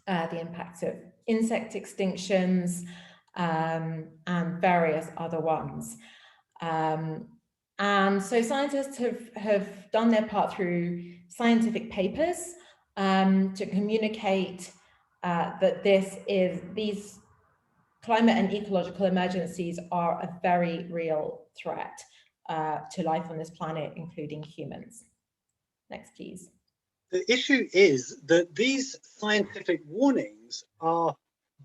the impacts of insect extinctions, and various other ones. And so scientists have done their part through scientific papers to communicate that these climate and ecological emergencies are a very real threat to life on this planet, including humans. Next, please. The issue is that these scientific warnings are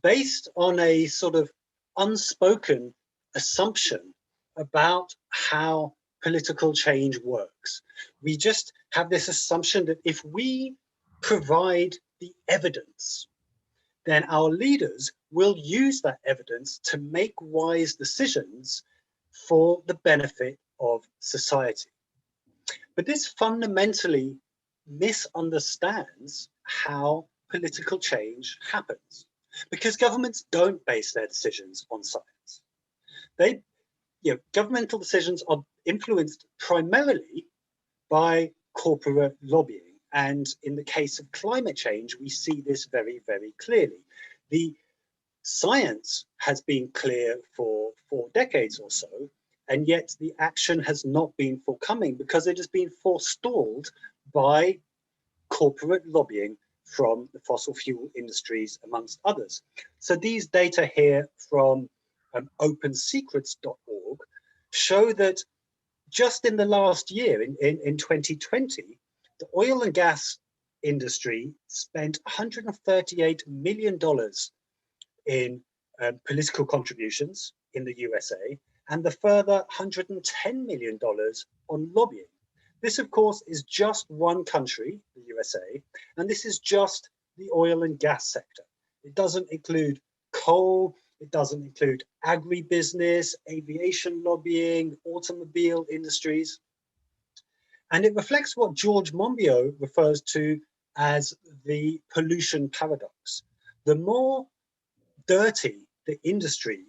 based on a sort of unspoken assumption about how political change works. We just have this assumption that if we provide the evidence, then our leaders will use that evidence to make wise decisions for the benefit of society. But this fundamentally misunderstands how political change happens, because governments don't base their decisions on science. Governmental decisions are influenced primarily by corporate lobbying. And in the case of climate change, we see this very, very clearly. The science has been clear for 4 decades or so, and yet the action has not been forthcoming because it has been forestalled by corporate lobbying from the fossil fuel industries, amongst others. So these data here from opensecrets.org show that just in the last year, in 2020, the oil and gas industry spent $138 million in political contributions in the USA, and the further $110 million on lobbying. This, of course, is just one country, the USA, and this is just the oil and gas sector. It doesn't include coal, it doesn't include agribusiness, aviation lobbying, automobile industries. And it reflects what George Monbiot refers to as the pollution paradox. The more dirty the industry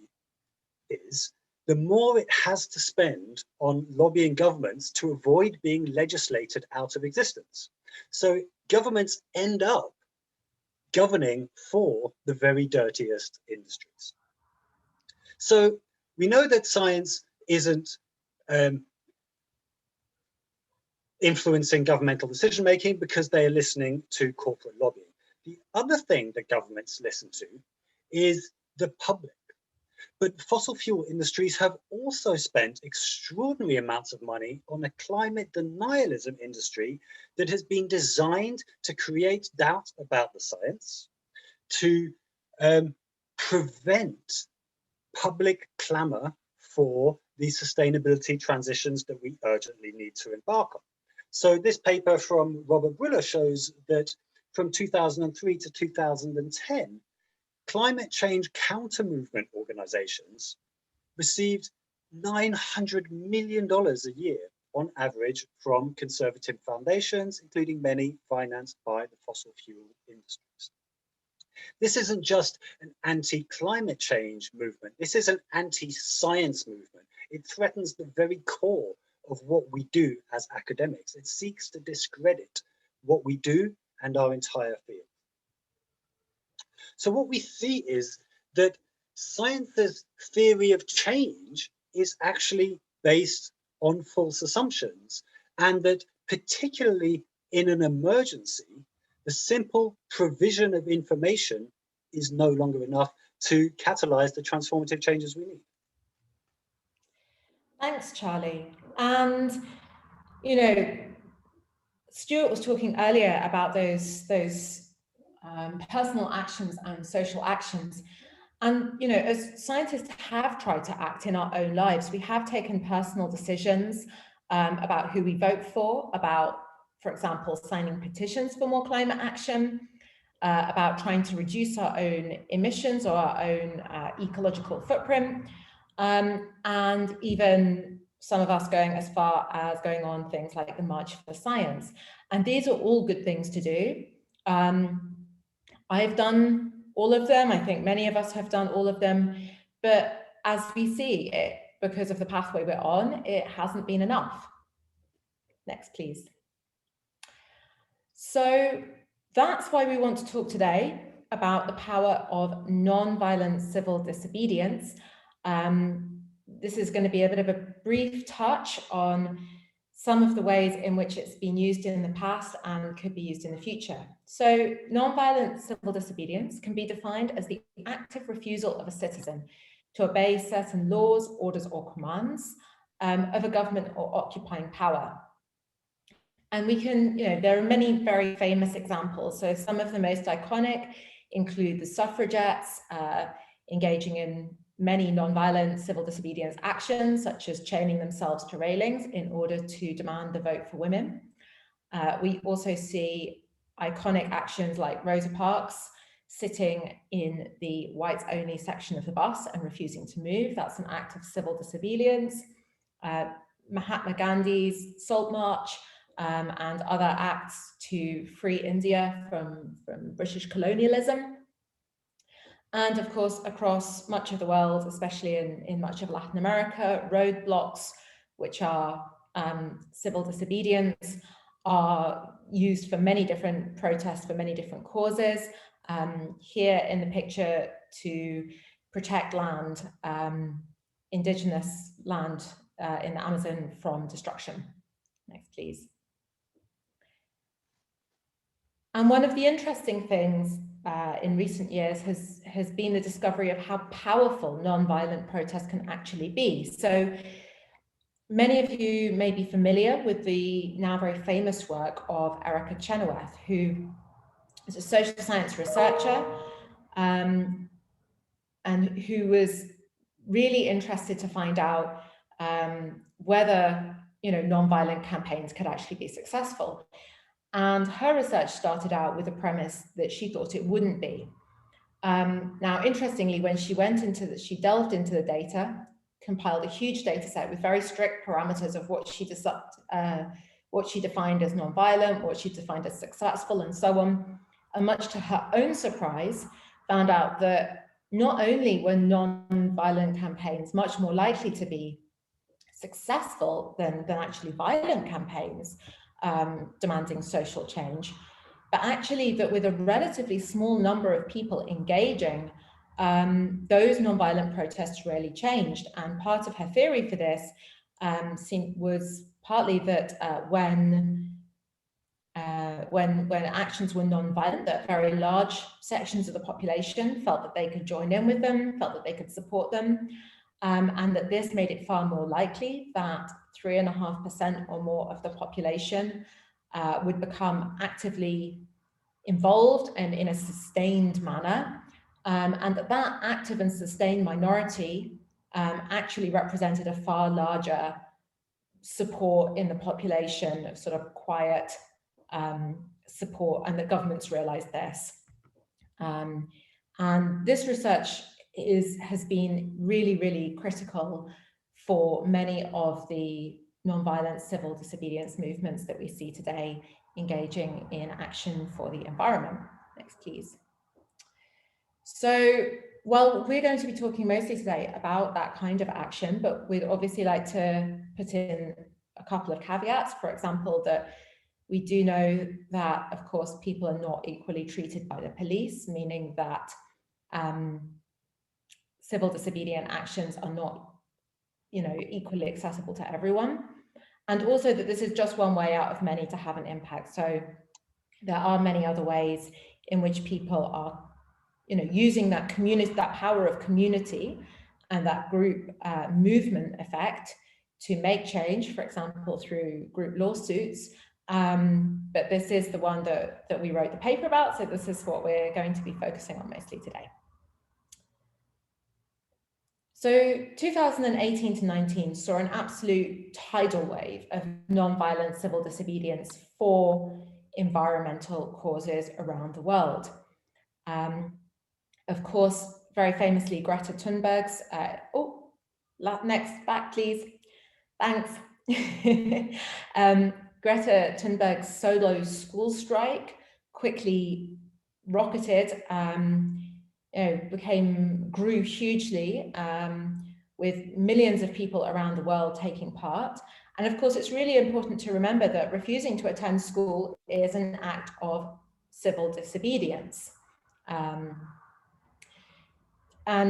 is, the more it has to spend on lobbying governments to avoid being legislated out of existence. So governments end up governing for the very dirtiest industries. So we know that science isn't influencing governmental decision-making because they are listening to corporate lobbying. The other thing that governments listen to is the public. But fossil fuel industries have also spent extraordinary amounts of money on a climate denialism industry that has been designed to create doubt about the science, to prevent public clamor for the sustainability transitions that we urgently need to embark on. So this paper from Robert Briller shows that from 2003 to 2010, climate change counter-movement organizations received $900 million a year on average from conservative foundations, including many financed by the fossil fuel industries. This isn't just an anti-climate change movement. This is an anti-science movement. It threatens the very core of what we do as academics. It seeks to discredit what we do and our entire field. So what we see is that science's theory of change is actually based on false assumptions, and that particularly in an emergency, the simple provision of information is no longer enough to catalyze the transformative changes we need. Thanks, Charlie. And, you know, Stuart was talking earlier about those personal actions and social actions. And, you know, as scientists have tried to act in our own lives, we have taken personal decisions about who we vote for, about, for example, signing petitions for more climate action, about trying to reduce our own emissions or our own ecological footprint, and even some of us going as far as going on things like the March for Science. And these are all good things to do. I've done all of them. I think many of us have done all of them. But as we see it, because of the pathway we're on, it hasn't been enough. Next, please. So that's why we want to talk today about the power of non-violent civil disobedience. This is going to be a bit of a brief touch on some of the ways in which it's been used in the past and could be used in the future. So non-violent civil disobedience can be defined as the active refusal of a citizen to obey certain laws, orders, or commands of a government or occupying power. And we can, there are many very famous examples. So some of the most iconic include the suffragettes engaging in many non-violent civil disobedience actions, such as chaining themselves to railings in order to demand the vote for women. We also see iconic actions like Rosa Parks sitting in the whites-only section of the bus and refusing to move. That's an act of civil disobedience. Mahatma Gandhi's Salt March and other acts to free India from British colonialism. And of course, across much of the world, especially in much of Latin America, roadblocks, which are civil disobedience, are used for many different protests, for many different causes. Here in the picture, to protect land, indigenous land in the Amazon from destruction. Next, please. And one of the interesting things in recent years has been the discovery of how powerful non-violent protest can actually be. So many of you may be familiar with the now very famous work of Erica Chenoweth, who is a social science researcher and who was really interested to find out whether non-violent campaigns could actually be successful. And her research started out with a premise that she thought it wouldn't be. Now, interestingly, when she she delved into the data, compiled a huge data set with very strict parameters of what she defined as non-violent, what she defined as successful, and so on. And much to her own surprise, found out that not only were non-violent campaigns much more likely to be successful than actually violent campaigns, demanding social change, but actually that with a relatively small number of people engaging, those nonviolent protests really changed. And part of her theory for this was partly that when actions were nonviolent, that very large sections of the population felt that they could join in with them, felt that they could support them, and that this made it far more likely that 3.5% or more of the population would become actively involved and in a sustained manner, and that active and sustained minority actually represented a far larger support in the population of sort of quiet support, and that governments realized this. And this research has been really, really critical for many of the nonviolent civil disobedience movements that we see today engaging in action for the environment. Next, please. So, well, we're going to be talking mostly today about that kind of action, but we'd obviously like to put in a couple of caveats. For example, that we do know that, of course, people are not equally treated by the police, meaning that civil disobedient actions are not, equally accessible to everyone. And also that this is just one way out of many to have an impact. So there are many other ways in which people are, using that community, that power of community and that group movement effect to make change, for example, through group lawsuits. But this is the one that we wrote the paper about. So this is what we're going to be focusing on mostly today. So 2018 to 19 saw an absolute tidal wave of non-violent civil disobedience for environmental causes around the world. Of course, very famously, Greta Thunberg's, next, back please, thanks. Greta Thunberg's solo school strike quickly rocketed, grew hugely, with millions of people around the world taking part. And of course, it's really important to remember that refusing to attend school is an act of civil disobedience. And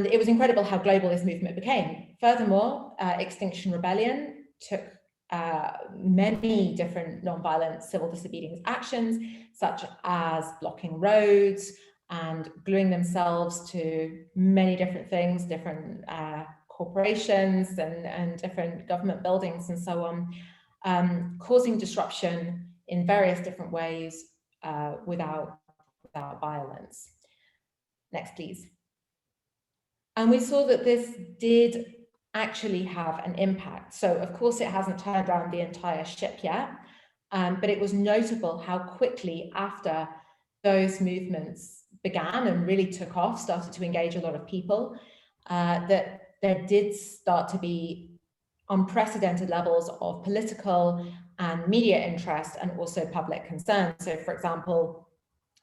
it was incredible how global this movement became. Furthermore, Extinction Rebellion took many different non-violent civil disobedience actions, such as blocking roads and gluing themselves to many different things, different corporations and different government buildings and so on, causing disruption in various different ways without violence. Next, please. And we saw that this did actually have an impact. So of course it hasn't turned around the entire ship yet, but it was notable how quickly after those movements began and really took off, started to engage a lot of people, that there did start to be unprecedented levels of political and media interest and also public concern. So for example,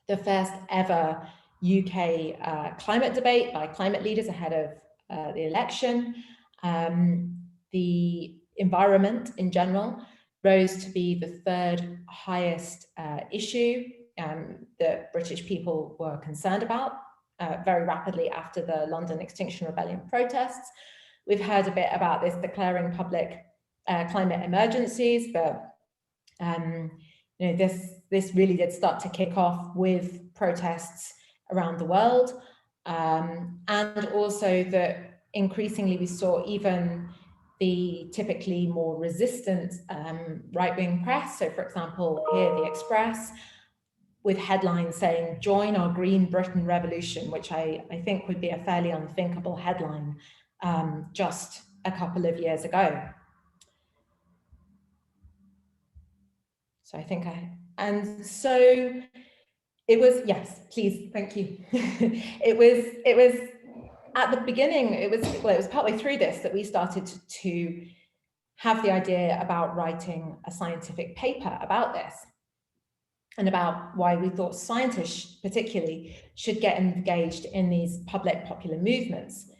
the first ever UK climate debate by climate leaders ahead of the election. The environment in general rose to be the third highest issue that British people were concerned about very rapidly after the London Extinction Rebellion protests. We've heard a bit about this declaring public climate emergencies, but you know, this really did start to kick off with protests around the world, and also that increasingly we saw even the typically more resistant right-wing press. So for example, here The Express, with headlines saying, "Join our Green Britain Revolution," which I think would be a fairly unthinkable headline just a couple of years ago. So I think and so it was, yes, please, thank you. It was at the beginning, it was partway through this that we started to have the idea about writing a scientific paper about this and about why we thought scientists particularly should get engaged in these public popular movements.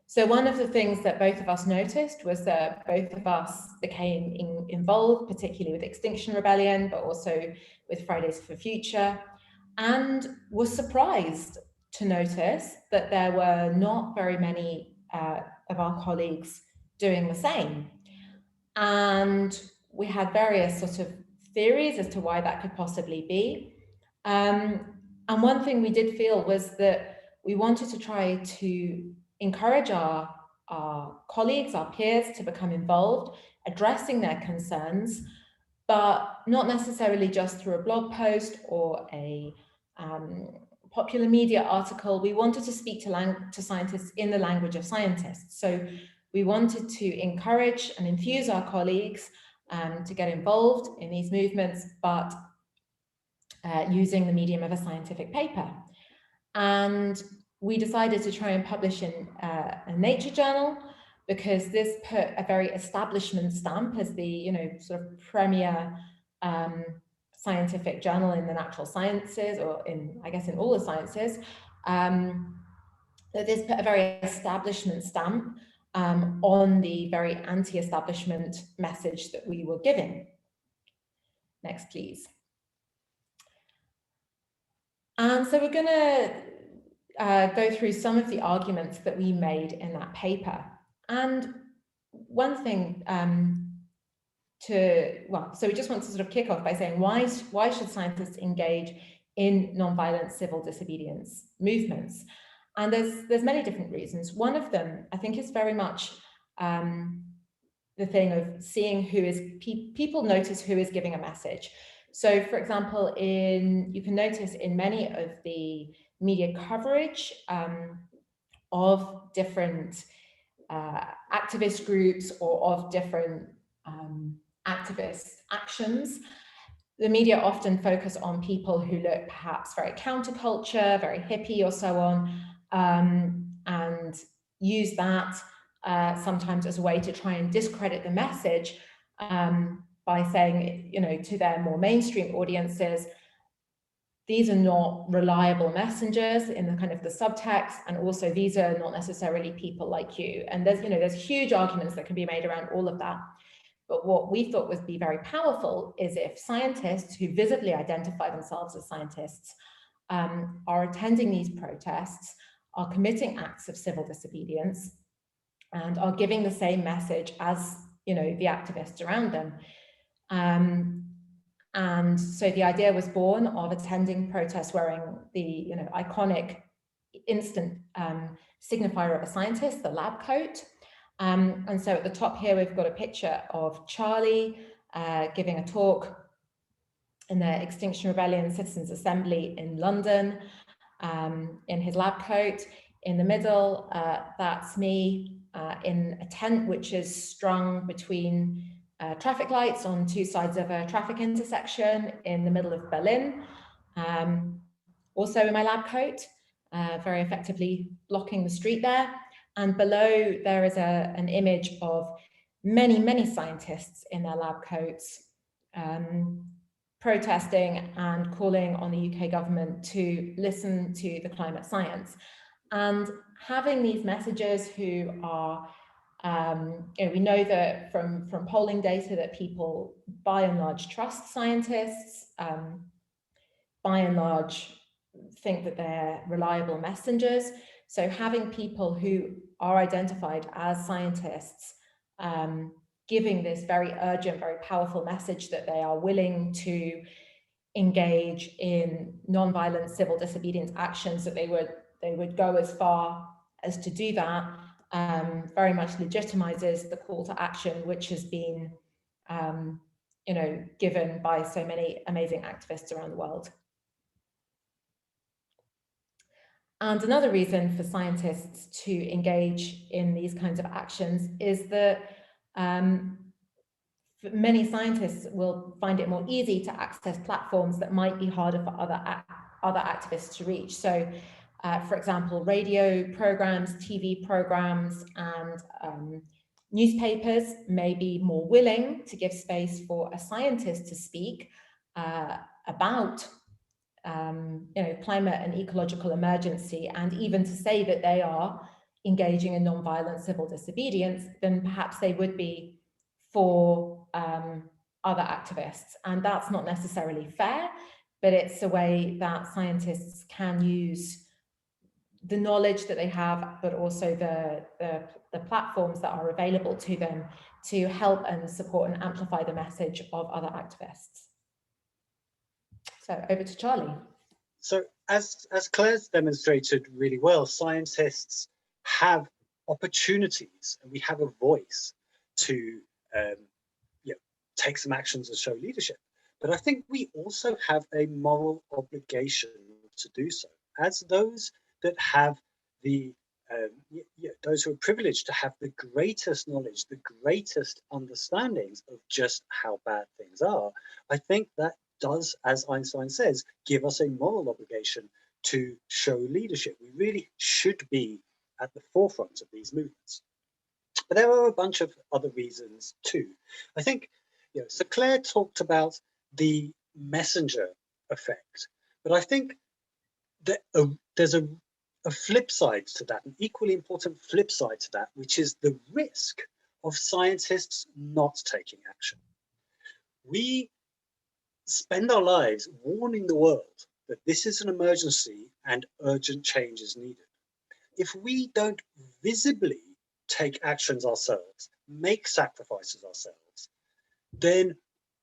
So one of the things that both of us noticed was that both of us became involved, particularly with Extinction Rebellion, but also with Fridays for Future, and was surprised to notice that there were not very many of our colleagues doing the same. And we had various sort of theories as to why that could possibly be. And one thing we did feel was that we wanted to try to encourage our colleagues, our peers, to become involved, addressing their concerns, but not necessarily just through a blog post or a popular media article. We wanted to speak to scientists in the language of scientists. So we wanted to encourage and enthuse our colleagues to get involved in these movements, but using the medium of a scientific paper. And we decided to try and publish in a nature journal, because this put a very establishment stamp as the, you know, sort of premier scientific journal in the natural sciences, or in, I guess, in all the sciences. That this put a very establishment stamp on the very anti-establishment message that we were giving. Next, please. And so we're going to go through some of the arguments that we made in that paper. And one thing so we just want to sort of kick off by saying, why should scientists engage in non-violent civil disobedience movements? And there's many different reasons. One of them, I think, is very much the thing of seeing who is, people notice who is giving a message. So for example, you can notice in many of the media coverage of different activist groups or of different activist actions, the media often focus on people who look perhaps very counterculture, very hippie or so on, and use that sometimes as a way to try and discredit the message by saying, you know, to their more mainstream audiences, these are not reliable messengers in the kind of the subtext, and also these are not necessarily people like you. And there's, you know, there's huge arguments that can be made around all of that. But what we thought would be very powerful is if scientists who visibly identify themselves as scientists are attending these protests, are committing acts of civil disobedience, and are giving the same message as, you know, the activists around them. And so the idea was born of attending protests wearing the, you know, iconic instant signifier of a scientist, the lab coat. And so at the top here, we've got a picture of Charlie giving a talk in the Extinction Rebellion Citizens Assembly in London in his lab coat. In the middle, that's me in a tent which is strung between traffic lights on two sides of a traffic intersection in the middle of Berlin. Also in my lab coat, very effectively blocking the street there. And below there is an image of many, many scientists in their lab coats protesting and calling on the UK government to listen to the climate science. And having these messages who are, you know, we know that from polling data that people by and large trust scientists, by and large think that they're reliable messengers. So having people who are identified as scientists giving this very urgent, very powerful message that they are willing to engage in non-violent civil disobedience actions, that they would go as far as to do that, very much legitimizes the call to action, which has been, you know, given by so many amazing activists around the world. And another reason for scientists to engage in these kinds of actions is that many scientists will find it more easy to access platforms that might be harder for other activists to reach. So, for example, radio programs, TV programs, and newspapers may be more willing to give space for a scientist to speak about you know, climate and ecological emergency, and even to say that they are engaging in non-violent civil disobedience, than perhaps they would be for other activists. And that's not necessarily fair, but it's a way that scientists can use the knowledge that they have, but also the platforms that are available to them to help and support and amplify the message of other activists. So over to Charlie. So as Claire's demonstrated really well, scientists have opportunities and we have a voice to you know, take some actions and show leadership. But I think we also have a moral obligation to do so, as those that have the those who are privileged to have the greatest knowledge, the greatest understandings of just how bad things are. I think that does, as Einstein says, give us a moral obligation to show leadership. We really should be at the forefront of these movements. But there are a bunch of other reasons too. I think, you know, so Claire talked about the messenger effect, but I think that there's a flip side to that, an equally important flip side to that, which is the risk of scientists not taking action. We spend our lives warning the world that this is an emergency and urgent change is needed. If we don't visibly take actions ourselves, make sacrifices ourselves, then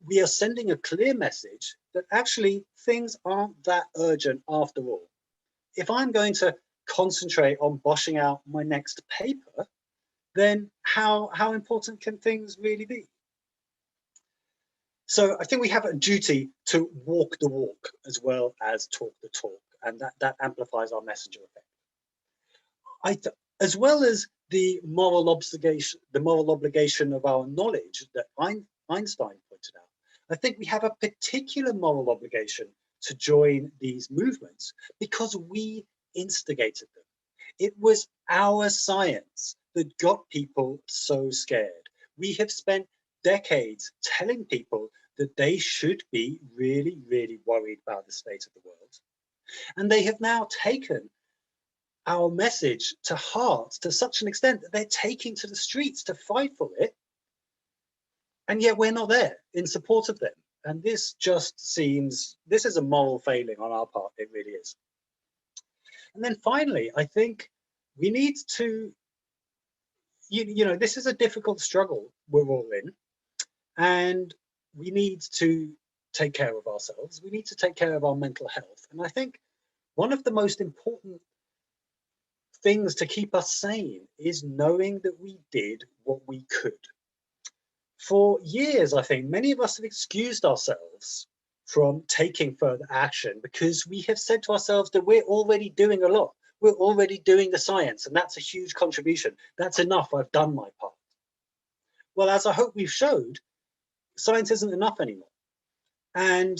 we are sending a clear message that actually things aren't that urgent after all. If I'm going to concentrate on boshing out my next paper, then how important can things really be? So I think we have a duty to walk the walk as well as talk the talk, and that amplifies our messenger effect. As well as the moral obligation of our knowledge that Einstein pointed out, I think we have a particular moral obligation to join these movements because we instigated them. It was our science that got people so scared. We have spent decades telling people that they should be really, really worried about the state of the world. And they have now taken our message to heart to such an extent that they're taking to the streets to fight for it. And yet we're not there in support of them. And this just seems, this is a moral failing on our part, it really is. And then finally, I think we need to, you know, this is a difficult struggle we're all in, and we need to take care of ourselves. We need to take care of our mental health. And I think one of the most important things to keep us sane is knowing that we did what we could. For years, I think many of us have excused ourselves from taking further action because we have said to ourselves that we're already doing a lot. We're already doing the science, and that's a huge contribution. That's enough. I've done my part. Well, as I hope we've showed, science isn't enough anymore. And,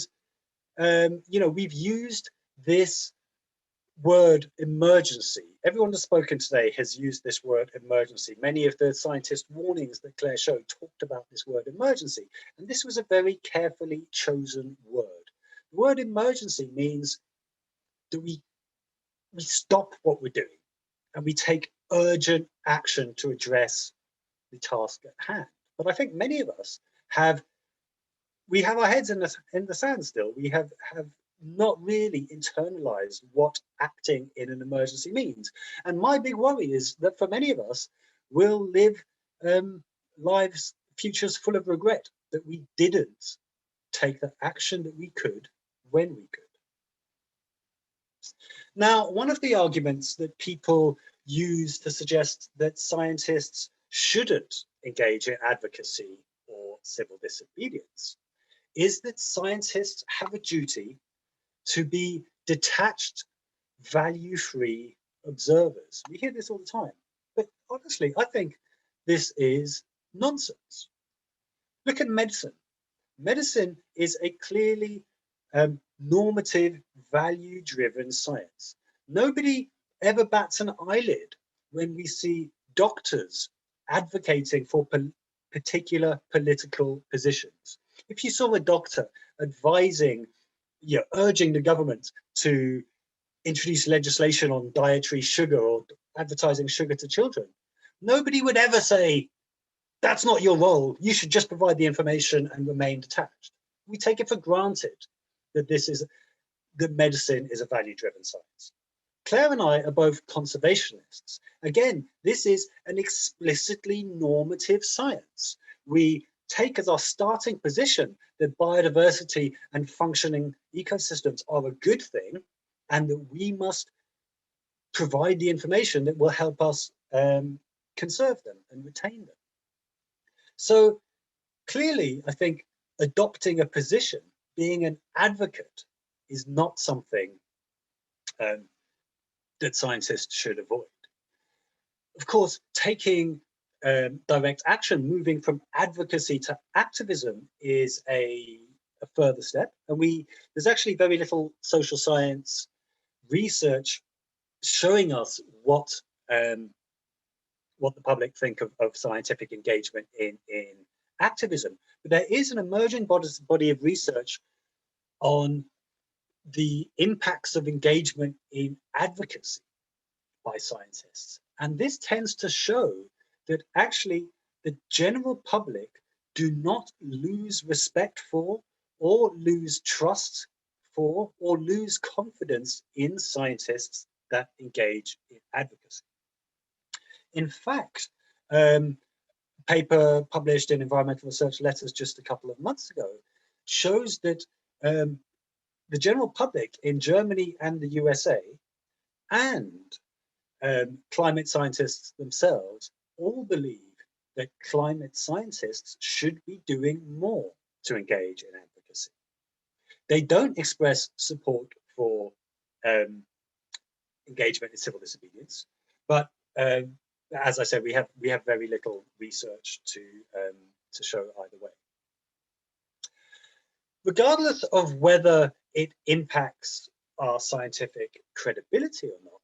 you know, we've used this word emergency. Everyone that's spoken today has used this word emergency. Many of the scientist warnings that Claire showed talked about this word emergency. And this was a very carefully chosen word. The word emergency means that we stop what we're doing and we take urgent action to address the task at hand. But I think many of us have our heads in the sand still. We have not really internalized what acting in an emergency means. And my big worry is that for many of us, we'll live futures full of regret that we didn't take the action that we could when we could. Now, one of the arguments that people use to suggest that scientists shouldn't engage in advocacy or civil disobedience is that scientists have a duty to be detached, value-free observers. We hear this all the time, but honestly, I think this is nonsense. Look at medicine. Medicine is a clearly normative, value-driven science. Nobody ever bats an eyelid when we see doctors advocating for particular political positions. If you saw a doctor advising, urging the government to introduce legislation on dietary sugar or advertising sugar to children, nobody would ever say, that's not your role. You should just provide the information and remain detached. We take it for granted that that medicine is a value-driven science. Claire and I are both conservationists. Again, this is an explicitly normative science. We take as our starting position that biodiversity and functioning ecosystems are a good thing, and that we must provide the information that will help us conserve them and retain them. So clearly, I think adopting a position, being an advocate, is not something that scientists should avoid. Of course, taking direct action, moving from advocacy to activism, is a further step. And there's actually very little social science research showing us what the public think of scientific engagement in activism. But there is an emerging body of research on the impacts of engagement in advocacy by scientists. And this tends to show that actually the general public do not lose respect for, or lose trust for, or lose confidence in scientists that engage in advocacy. In fact, paper published in Environmental Research Letters just a couple of months ago shows that the general public in Germany and the USA and climate scientists themselves all believe that climate scientists should be doing more to engage in advocacy. They don't express support for engagement in civil disobedience, but as I said, we have very little research to show either way. Regardless of whether it impacts our scientific credibility or not,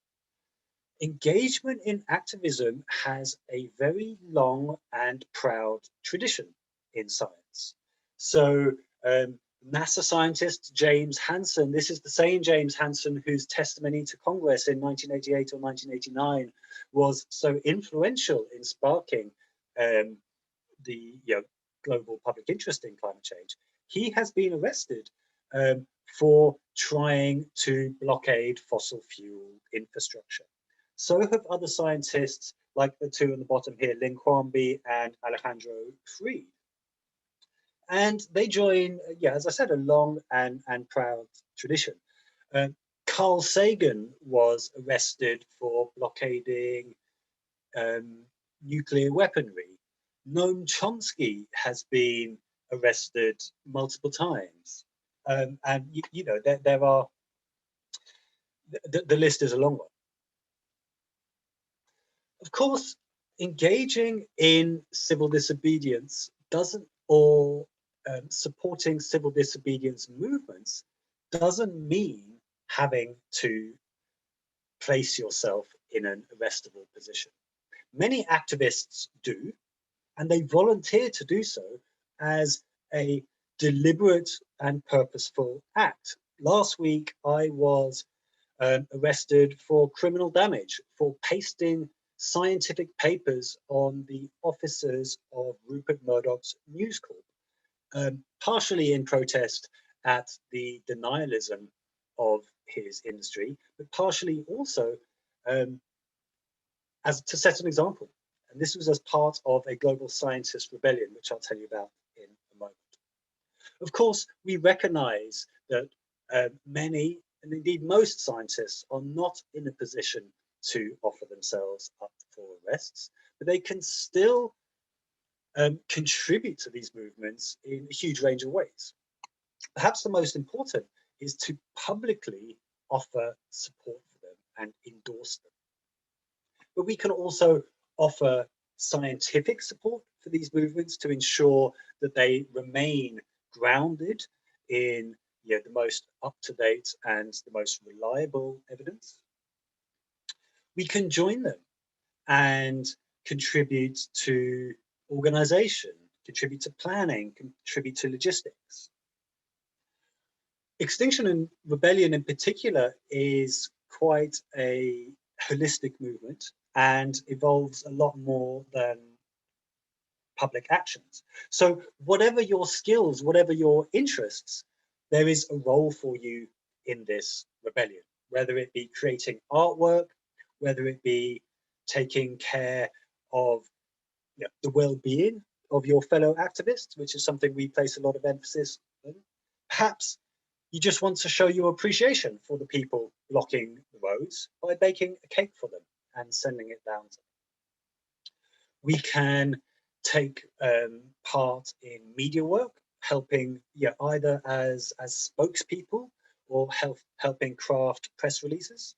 engagement in activism has a very long and proud tradition in science. So NASA scientist James Hansen, this is the same James Hansen whose testimony to Congress in 1988 or 1989 was so influential in sparking the global public interest in climate change. he has been arrested for trying to blockade fossil fuel infrastructure. So have other scientists like the two on the bottom here, Lynn Crombie and Alejandro Freed. And they join, as I said, a long and proud tradition. Carl Sagan was arrested for blockading nuclear weaponry. Noam Chomsky has been arrested multiple times. And you know, there are, the list is a long one. Of course, engaging in civil disobedience doesn't, or supporting civil disobedience movements doesn't mean having to place yourself in an arrestable position. Many activists do, and they volunteer to do so as a deliberate and purposeful act. Last week, I was arrested for criminal damage for pasting scientific papers on the officers of Rupert Murdoch's News Corp, partially in protest at the denialism of his industry, but partially also as to set an example. And this was as part of a global scientist rebellion, which I'll tell you about in a moment. Of course, we recognize that many, and indeed most scientists, are not in a position to offer themselves up for arrests, but they can still contribute to these movements in a huge range of ways. Perhaps the most important is to publicly offer support for them and endorse them. But we can also offer scientific support for these movements to ensure that they remain grounded in the most up-to-date and the most reliable evidence. We can join them and contribute to organization, contribute to planning, contribute to logistics. Extinction and Rebellion in particular is quite a holistic movement and involves a lot more than public actions. So whatever your skills, whatever your interests, there is a role for you in this rebellion, whether it be creating artwork, whether it be taking care of the well-being of your fellow activists, which is something we place a lot of emphasis on. Perhaps you just want to show your appreciation for the people blocking the roads by baking a cake for them and sending it down to them. We can take part in media work, helping either as spokespeople or helping craft press releases.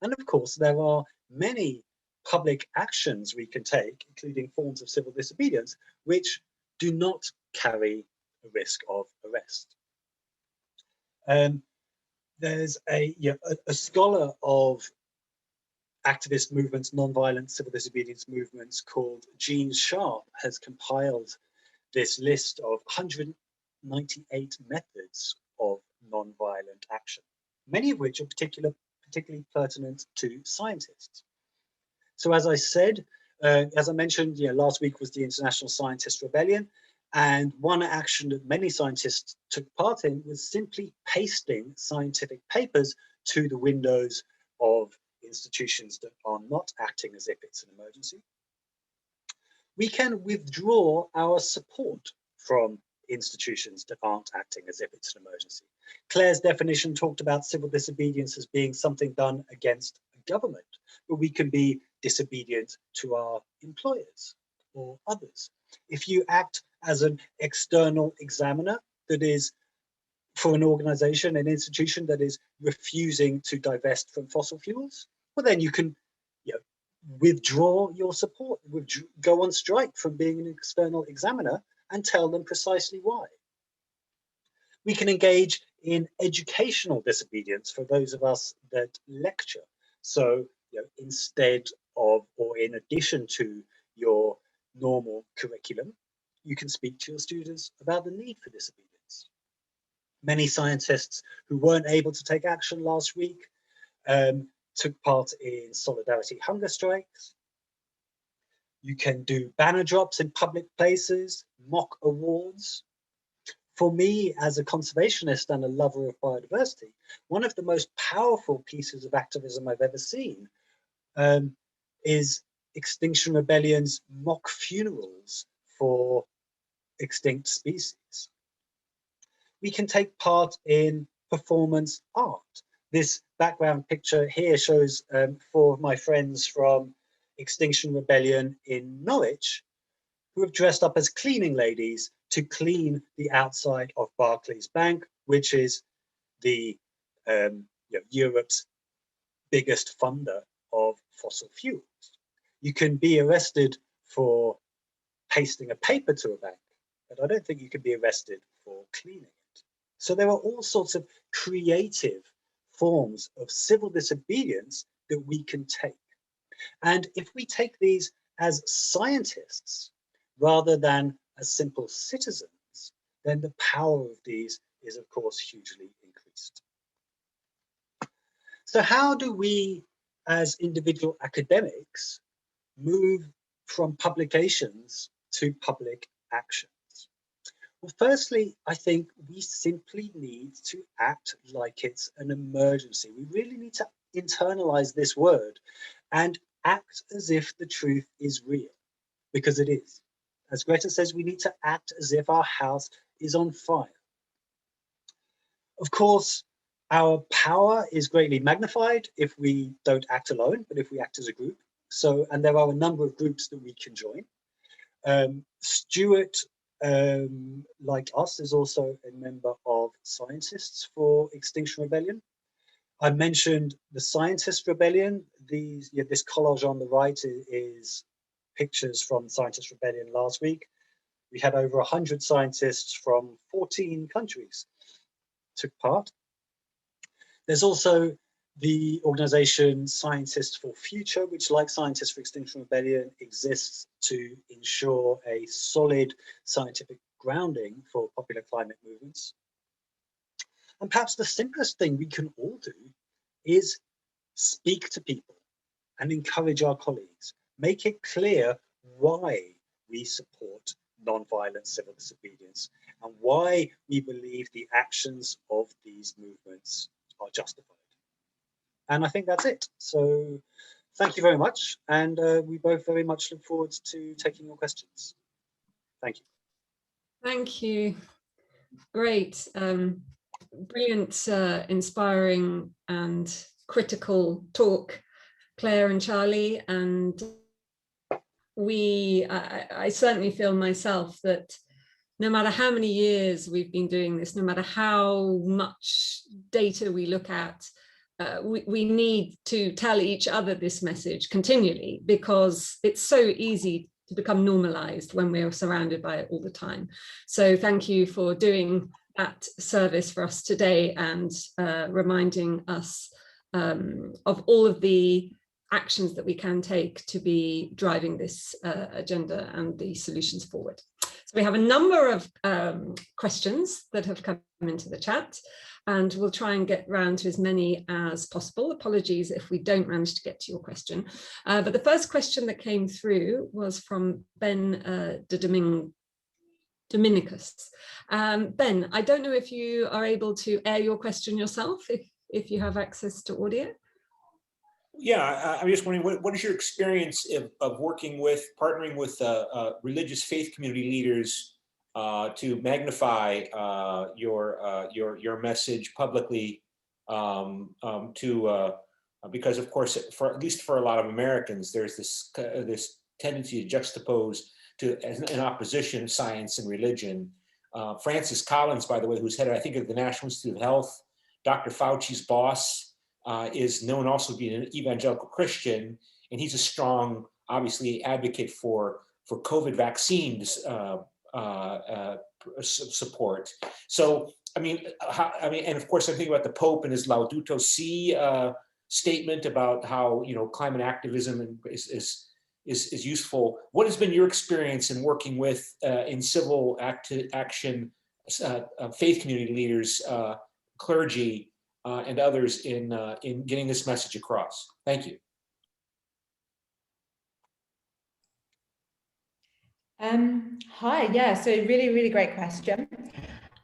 And of course, there are many public actions we can take, including forms of civil disobedience, which do not carry a risk of arrest. There's a scholar of activist movements, nonviolent civil disobedience movements, called Gene Sharp, has compiled this list of 198 methods of nonviolent action, many of which are particularly pertinent to scientists. So as I said, as I mentioned, last week was the International Scientist Rebellion, and one action that many scientists took part in was simply pasting scientific papers to the windows of institutions that are not acting as if it's an emergency. We can withdraw our support from institutions that aren't acting as if it's an emergency. Claire's definition talked about civil disobedience as being something done against a government, but we can be disobedient to our employers or others. If you act as an external examiner that is for an organization, an institution that is refusing to divest from fossil fuels, well, then you can withdraw your support, go on strike from being an external examiner and tell them precisely why. We can engage in educational disobedience for those of us that lecture. So instead of, or in addition to your normal curriculum, you can speak to your students about the need for disobedience. Many scientists who weren't able to take action last week took part in solidarity hunger strikes. You can do banner drops in public places, mock awards. For me, as a conservationist and a lover of biodiversity, one of the most powerful pieces of activism I've ever seen is Extinction Rebellion's mock funerals for extinct species. We can take part in performance art. This background picture here shows 4 of my friends from Extinction Rebellion in Norwich, who have dressed up as cleaning ladies to clean the outside of Barclays Bank, which is the Europe's biggest funder of fossil fuels. You can be arrested for pasting a paper to a bank, but I don't think you can be arrested for cleaning it. So there are all sorts of creative forms of civil disobedience that we can take. And if we take these as scientists rather than as simple citizens, then the power of these is, of course, hugely increased. So how do we, as individual academics, move from publications to public actions? Well, firstly, I think we simply need to act like it's an emergency. We really need to internalize this word and act as if the truth is real, because it is. As Greta says, we need to act as if our house is on fire. Of course, our power is greatly magnified if we don't act alone, but if we act as a group. So, and there are a number of groups that we can join. Stuart, like us, is also a member of Scientists for Extinction Rebellion. I mentioned the Scientist Rebellion. This collage on the right is pictures from Scientist Rebellion last week. We had over 100 scientists from 14 countries took part. There's also the organization Scientists for Future, which, like Scientists for Extinction Rebellion, exists to ensure a solid scientific grounding for popular climate movements. And perhaps the simplest thing we can all do is speak to people and encourage our colleagues. Make it clear why we support non-violent civil disobedience and why we believe the actions of these movements are justified. And I think that's it. So thank you very much. And we both very much look forward to taking your questions. Thank you. Thank you. Great. Brilliant, inspiring and critical talk, Claire and Charlie. And I certainly feel myself that no matter how many years we've been doing this, no matter how much data we look at, we need to tell each other this message continually, because it's so easy to become normalized when we're surrounded by it all the time. So thank you for doing that service for us today and reminding us of all of the actions that we can take to be driving this agenda and the solutions forward. So we have a number of questions that have come into the chat, and we'll try and get round to as many as possible. Apologies if we don't manage to get to your question. But the first question that came through was from Ben Dominicus. Ben, I don't know if you are able to air your question yourself, if you have access to audio. Yeah, I'm just wondering, what is your experience of working with, partnering with religious faith community leaders to magnify your message publicly? Because of course, at least for a lot of Americans, there's this tendency to juxtapose in opposition science and religion. Francis Collins, by the way, who's head, I think, of the National Institute of Health, Dr. Fauci's boss, is known also to be an evangelical Christian, and he's a strong, obviously, advocate for COVID vaccine support. So, I mean, and of course, I think about the Pope and his Laudato Si statement about how climate activism is useful. What has been your experience in working with in civil action, faith community leaders, clergy, and others in getting this message across? Thank you. Hi, yeah, so really, really great question.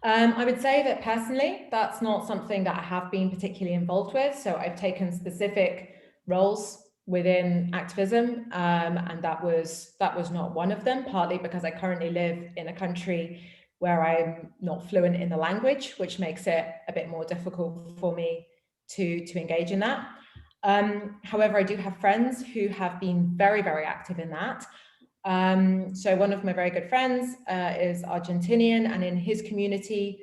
I would say that personally, that's not something that I have been particularly involved with. So I've taken specific roles within activism, and that was not one of them, partly because I currently live in a country where I'm not fluent in the language, which makes it a bit more difficult for me to engage in that. However, I do have friends who have been very, very active in that. So one of my very good friends is Argentinian, and in his community,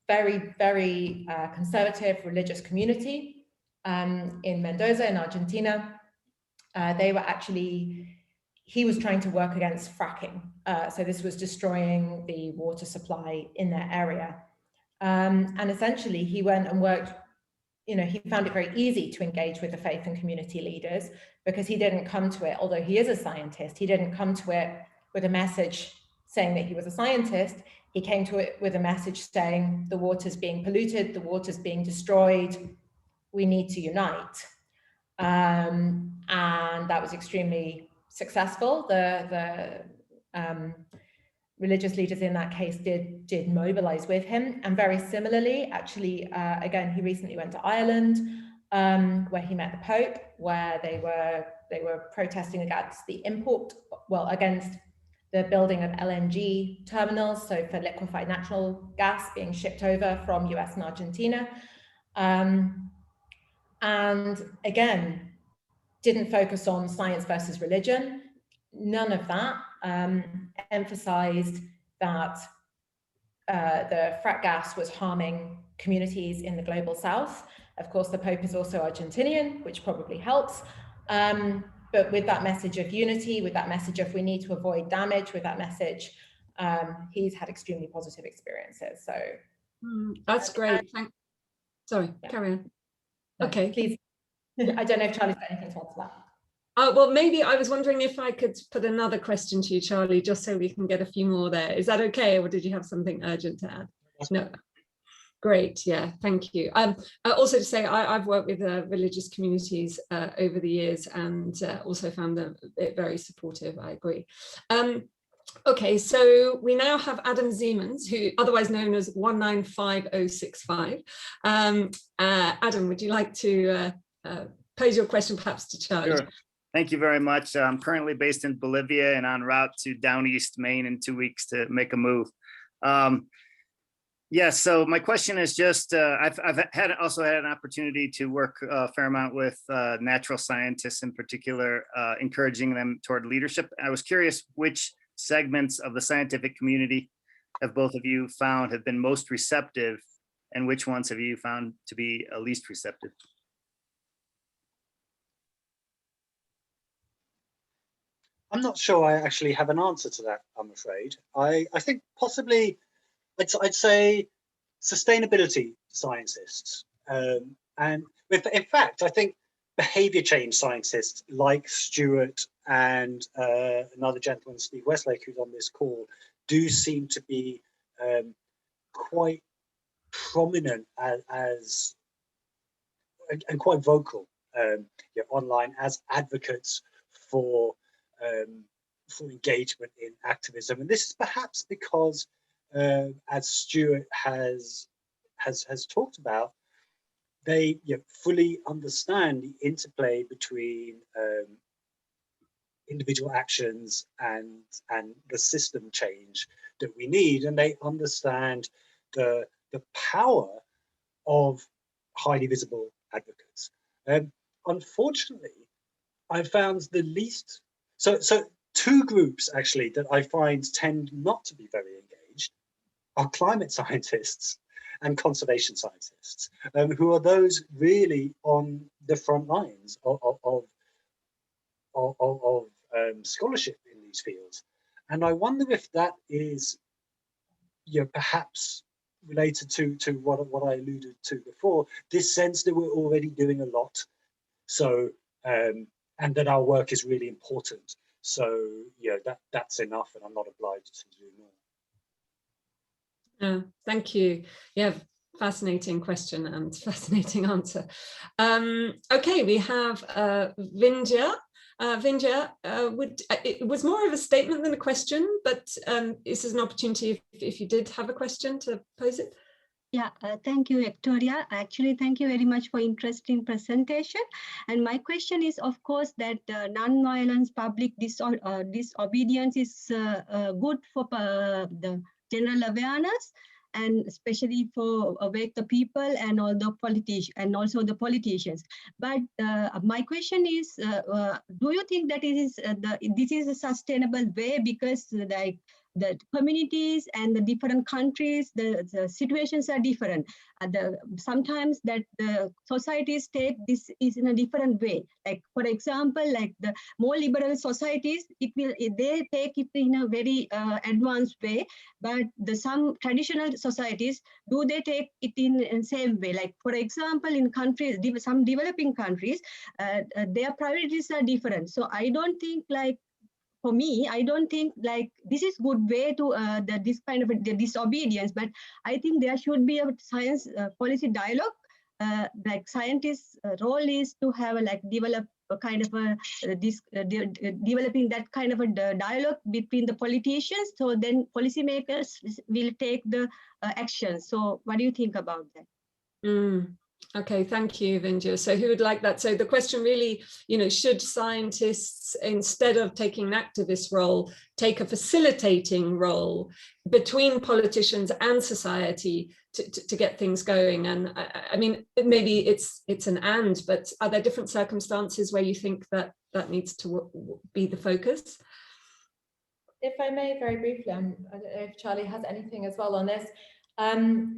very, very conservative religious community in Mendoza in Argentina, they were actually, he was trying to work against fracking. So this was destroying the water supply in their area. And essentially he went and worked, you know, he found it very easy to engage with the faith and community leaders because he didn't come to it, although he is a scientist, he didn't come to it with a message saying that he was a scientist. He came to it with a message saying the water's being polluted, the water's being destroyed, we need to unite. And that was extremely successful. The religious leaders in that case did mobilize with him. And very similarly, actually, again, he recently went to Ireland, where he met the Pope, where they were protesting against the against the building of LNG terminals, so for liquefied natural gas being shipped over from US and Argentina. And again, didn't focus on science versus religion. None of that. Emphasized that the frack gas was harming communities in the global south. Of course, the Pope is also Argentinian, which probably helps. But with that message of unity, with that message of we need to avoid damage, with that message, he's had extremely positive experiences. So that's great. Sorry, yeah. Carry on. No, okay. Please. I don't know if Charlie's got anything to add to that. Well, maybe I was wondering if I could put another question to you, Charlie, just so we can get a few more there. Is that okay, or did you have something urgent to add? No. Great, yeah, thank you. Also to say, I've worked with religious communities over the years and also found them very supportive, I agree. Okay, so we now have Adam Siemens, who otherwise known as 195065. Adam, would you like to pose your question perhaps to Charlie? Sure. Thank you very much. I'm currently based in Bolivia and en route to down east Maine in 2 weeks to make a move. Yes, so my question is just, I've also had an opportunity to work a fair amount with natural scientists in particular, encouraging them toward leadership. I was curious which segments of the scientific community have both of you found have been most receptive, and which ones have you found to be least receptive? I'm not sure I actually have an answer to that, I'm afraid. I think possibly, I'd say sustainability scientists. And in fact, I think behavior change scientists like Stuart and another gentleman, Steve Westlake, who's on this call, do seem to be quite prominent as and quite vocal online as advocates for engagement in activism. And this is perhaps because, as Stuart has talked about, they fully understand the interplay between individual actions and the system change that we need, and they understand the power of highly visible advocates. Unfortunately, I found the least so two groups actually that I find tend not to be very engaged are climate scientists and conservation scientists, who are those really on the front lines of scholarship in these fields. And I wonder if that is perhaps related to what I alluded to before, this sense that we're already doing a lot, so and that our work is really important. So that's enough, and I'm not obliged to do more. Thank you. Yeah, fascinating question and fascinating answer. Okay, we have Vindya. Vinja, it was more of a statement than a question, but this is an opportunity if you did have a question to pose it. Yeah, thank you, Victoria. Actually, thank you very much for interesting presentation. And my question is, of course, that non-violence public disobedience is good for the general awareness, and especially for awake the people and all the politicians and also the politicians. But my question is, do you think that it is this is a sustainable way? Because like the communities and the different countries, the situations are different. Sometimes that the societies take this is in a different way. Like for example, like the more liberal societies, they take it in a very advanced way. But some traditional societies, do they take it in the same way? Like for example, in countries, some developing countries, their priorities are different. So I don't think like, for me, I don't think like this is good way to this kind of the disobedience, but I think there should be a science policy dialogue. Like scientists' role is to have develop a kind of developing that kind of a dialogue between the politicians. So then policymakers will take the action. So what do you think about that? Okay, thank you, Vinja. So who would like that? So the question really, should scientists, instead of taking an activist role, take a facilitating role between politicians and society to get things going? And I mean, maybe it's an and, but are there different circumstances where you think that needs to be the focus? If I may, very briefly, I don't know if Charlie has anything as well on this.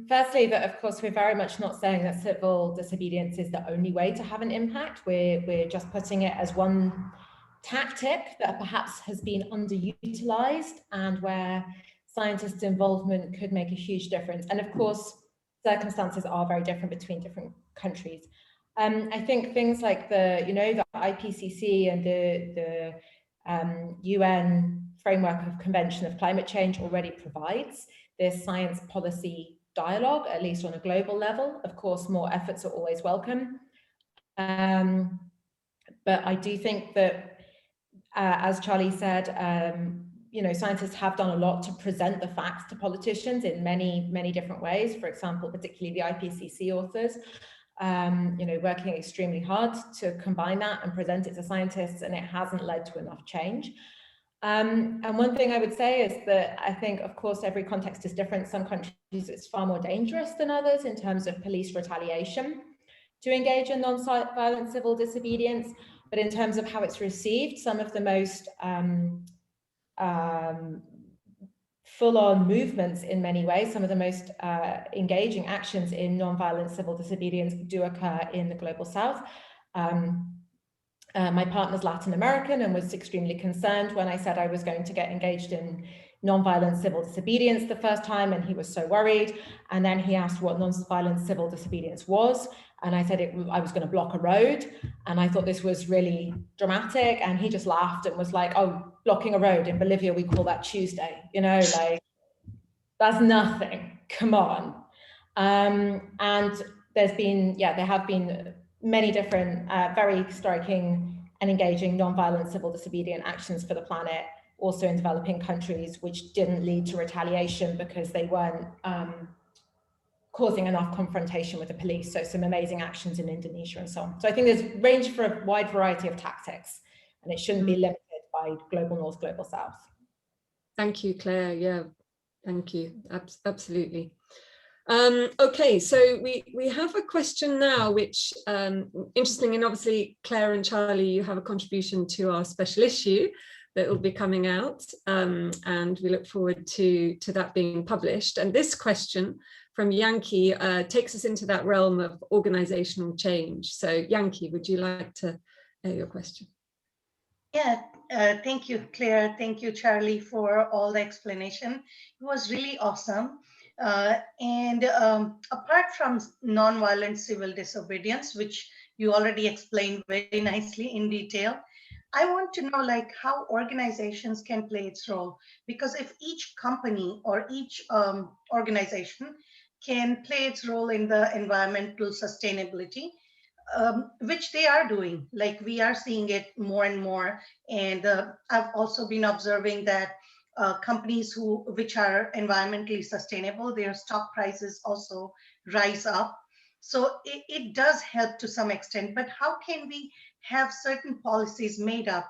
Firstly, that of course we're very much not saying that civil disobedience is the only way to have an impact. We're just putting it as one tactic that perhaps has been underutilized and where scientists' involvement could make a huge difference. And of course, circumstances are very different between different countries. I think things like the IPCC and the UN framework of Convention of Climate Change already provides this science policy dialogue, at least on a global level. Of course, more efforts are always welcome. But I do think that, as Charlie said, scientists have done a lot to present the facts to politicians in many, many different ways. For example, particularly the IPCC authors, working extremely hard to combine that and present it to scientists, and it hasn't led to enough change. And one thing I would say is that I think, of course, every context is different. Some countries it's far more dangerous than others in terms of police retaliation to engage in non-violent civil disobedience. But in terms of how it's received, some of the most full-on movements in many ways, some of the most engaging actions in non-violent civil disobedience do occur in the global south. My partner's Latin American and was extremely concerned when I said I was going to get engaged in non-violent civil disobedience the first time, and he was so worried. And then he asked what non-violent civil disobedience was, and I said I was going to block a road, and I thought this was really dramatic, and he just laughed and was like, "Oh, blocking a road in Bolivia, we call that Tuesday, like that's nothing, come on." And there have been many different very striking and engaging non-violent civil disobedient actions for the planet, also in developing countries, which didn't lead to retaliation because they weren't causing enough confrontation with the police. So some amazing actions in Indonesia and so on. So I think there's range for a wide variety of tactics, and it shouldn't be limited by global north, global south. Thank you, Claire. Yeah, thank you. Absolutely. Okay, so we have a question now, which interesting, and obviously Claire and Charlie, you have a contribution to our special issue that will be coming out, and we look forward to that being published. And this question from Yankee takes us into that realm of organizational change. So Yankee, would you like to air your question? Yeah, thank you, Claire. Thank you, Charlie, for all the explanation. It was really awesome. And apart from nonviolent civil disobedience, which you already explained very nicely in detail, I want to know how organizations can play its role, because if each company or each organization can play its role in the environmental sustainability, which they are doing. Like we are seeing it more and more. And I've also been observing that companies which are environmentally sustainable, their stock prices also rise up. So it does help to some extent, but how can we have certain policies made up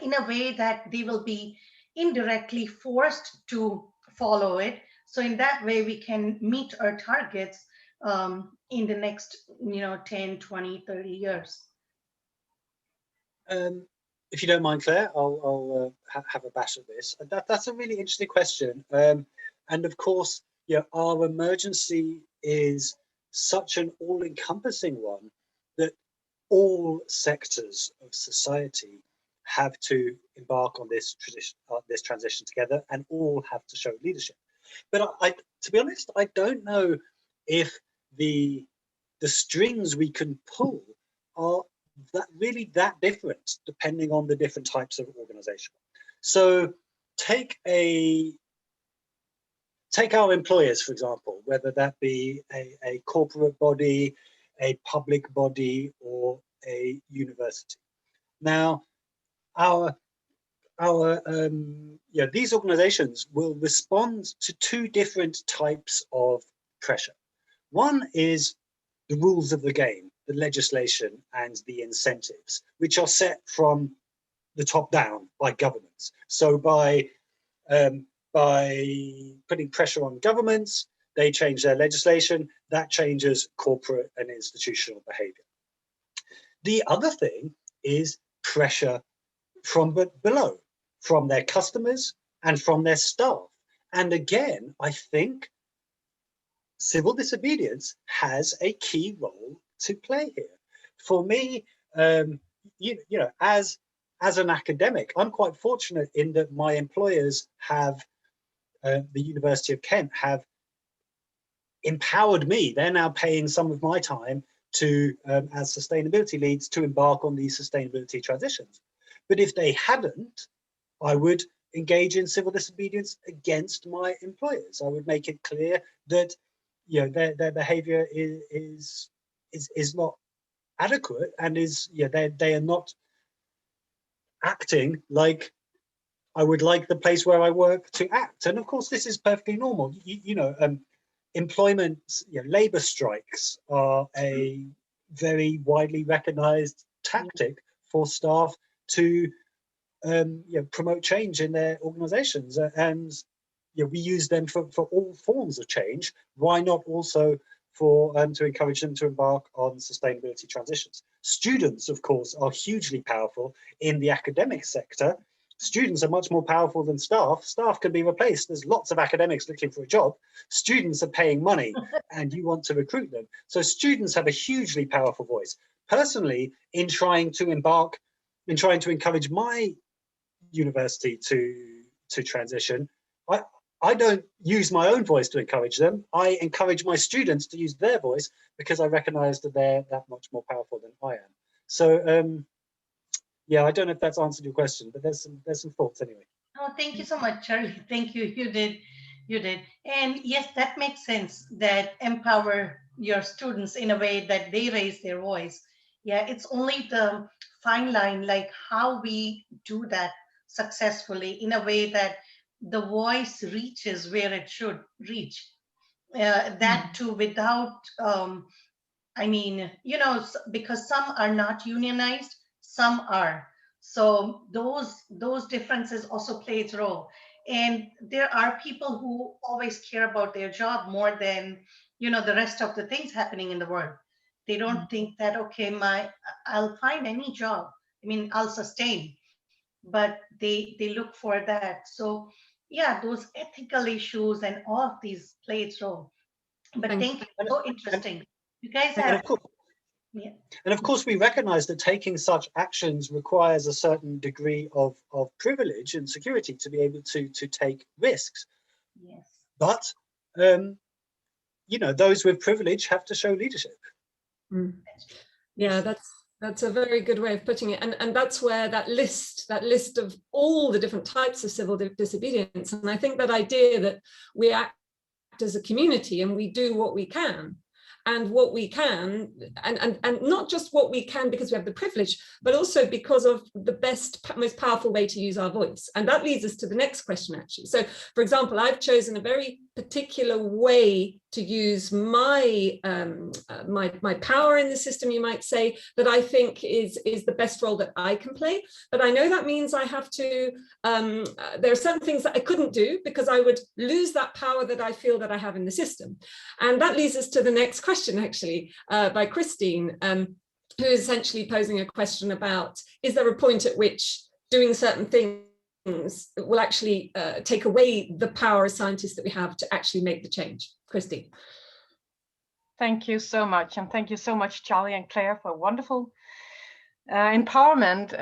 in a way that they will be indirectly forced to follow it? So in that way, we can meet our targets in the next 10, 20, 30 years. If you don't mind, Claire, I'll have a bash at this. That's a really interesting question. And of course, our emergency is such an all-encompassing one that all sectors of society have to embark on this transition together, and all have to show leadership. But to be honest, I don't know if the strings we can pull are really that different depending on the different types of organization. So take our employers, for example, whether that be a corporate body, a public body, or a university. Now, these organizations will respond to two different types of pressure. One is the rules of the game, the legislation and the incentives, which are set from the top down by governments. So by putting pressure on governments, they change their legislation, that changes corporate and institutional behavior. The other thing is pressure from below, from their customers and from their staff. And again, I think civil disobedience has a key role to play here. For me, as an academic, I'm quite fortunate in that my employers have, the University of Kent, have empowered me. They're now paying some of my time to, as sustainability leads, to embark on these sustainability transitions. But if they hadn't, I would engage in civil disobedience against my employers. I would make it clear that their behavior is not adequate, and they are not acting like I would like the place where I work to act. And of course, this is perfectly normal. Employment, labor strikes are a very widely recognized tactic for staff to promote change in their organizations, and we use them for all forms of change. Why not also for to encourage them to embark on sustainability transitions? Students, of course, are hugely powerful in the academic sector. Students are much more powerful than staff. Staff can be replaced. There's lots of academics looking for a job. Students are paying money and you want to recruit them. So students have a hugely powerful voice. Personally, in trying to encourage my university to transition, I don't use my own voice to encourage them. I encourage my students to use their voice because I recognize that they're that much more powerful than I am. So yeah, I don't know if that's answered your question, but there's some thoughts anyway. Oh, thank you so much, Charlie. Thank you. You did. And yes, that makes sense, that empower your students in a way that they raise their voice. Yeah, it's only the fine line, like how we do that successfully in a way that the voice reaches where it should reach. That too, without, because some are not unionized, some are. So those differences also play its role. And there are people who always care about their job more than, the rest of the things happening in the world. They don't think that, okay, I'll find any job. I'll sustain, but they look for that. So yeah, those ethical issues and all of these play its role. But thank you, so interesting. You guys have. Yeah. And of course, we recognize that taking such actions requires a certain degree of privilege and security to be able to take risks. Yes. But those with privilege have to show leadership. Yeah, that's a very good way of putting it. And that's where that list of all the different types of civil disobedience, and I think that idea that we act as a community and we do what we can. and what we can, and not just what we can because we have the privilege, but also because of the best, most powerful way to use our voice. And that leads us to the next question, actually. So, for example, I've chosen a very particular way to use my my power in the system, you might say, that I think is the best role that I can play. But I know that means I have to, there are certain things that I couldn't do because I would lose that power that I feel that I have in the system. And that leads us to the next question, actually, by Christine, who is essentially posing a question about, is there a point at which doing certain things will actually take away the power as scientists that we have to actually make the change? Christine. Thank you so much. And thank you so much, Charlie and Claire, for wonderful empowerment.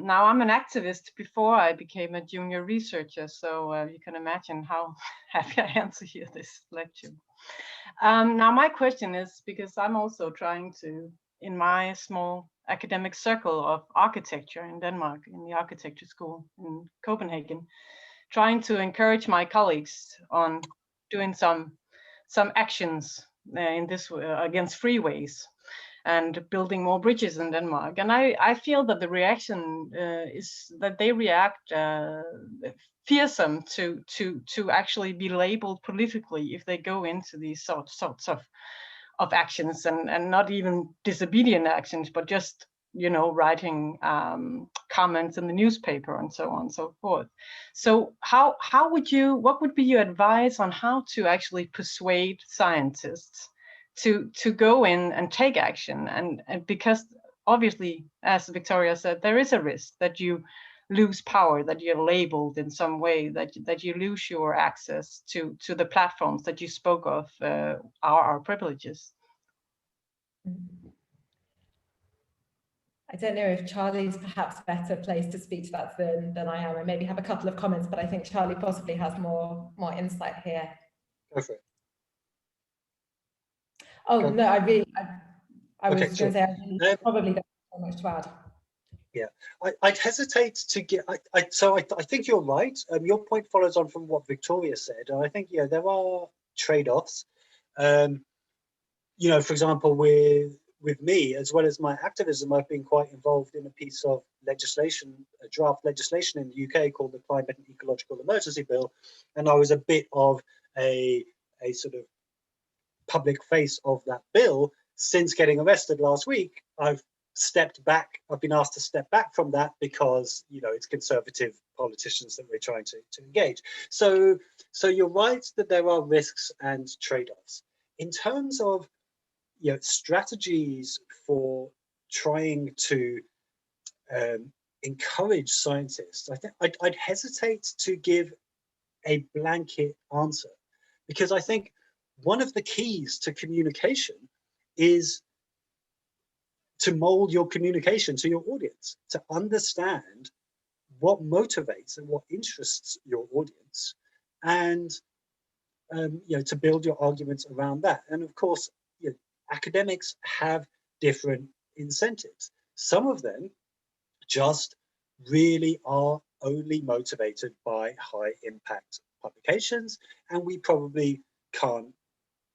Now I'm an activist before I became a junior researcher, so you can imagine how happy I am to hear this lecture. Now my question is, because I'm also trying to, in my small academic circle of architecture in Denmark, in the architecture school in Copenhagen, trying to encourage my colleagues on doing some actions in this against freeways and building more bridges in Denmark. And I feel that the reaction is that they react fearsome to actually be labeled politically if they go into these sorts of actions, and not even disobedient actions, but just, you know, writing comments in the newspaper and so on and so forth. So what would be your advice on how to actually persuade scientists to go in and take action? And because obviously, as Victoria said, there is a risk that you lose power, that you're labeled in some way, that you lose your access to the platforms that you spoke of, our privileges. I don't know if Charlie's perhaps better placed to speak to that than I am. I maybe have a couple of comments, but I think Charlie possibly has more insight here. Go for it. Oh, Go. no, I was Okay, going to say, I really probably don't have so much to add. Yeah, I'd hesitate to get. So I think you're right. Your point follows on from what Victoria said, and I think there are trade-offs. You know, for example, with me, as well as my activism, I've been quite involved in a piece of legislation, a draft legislation in the UK called the Climate and Ecological Emergency Bill, and I was a bit of a sort of public face of that bill. Since getting arrested last week, I've stepped back. I've been asked to step back from that because, you know, it's conservative politicians that we're trying to engage. So you're right that there are risks and trade-offs. In terms of, you know, strategies for trying to encourage scientists, I think I'd hesitate to give a blanket answer, because I think one of the keys to communication is to mold your communication to your audience, to understand what motivates and what interests your audience, and you know, to build your arguments around that. And of course, you know, academics have different incentives. Some of them just really are only motivated by high impact publications, and we probably can't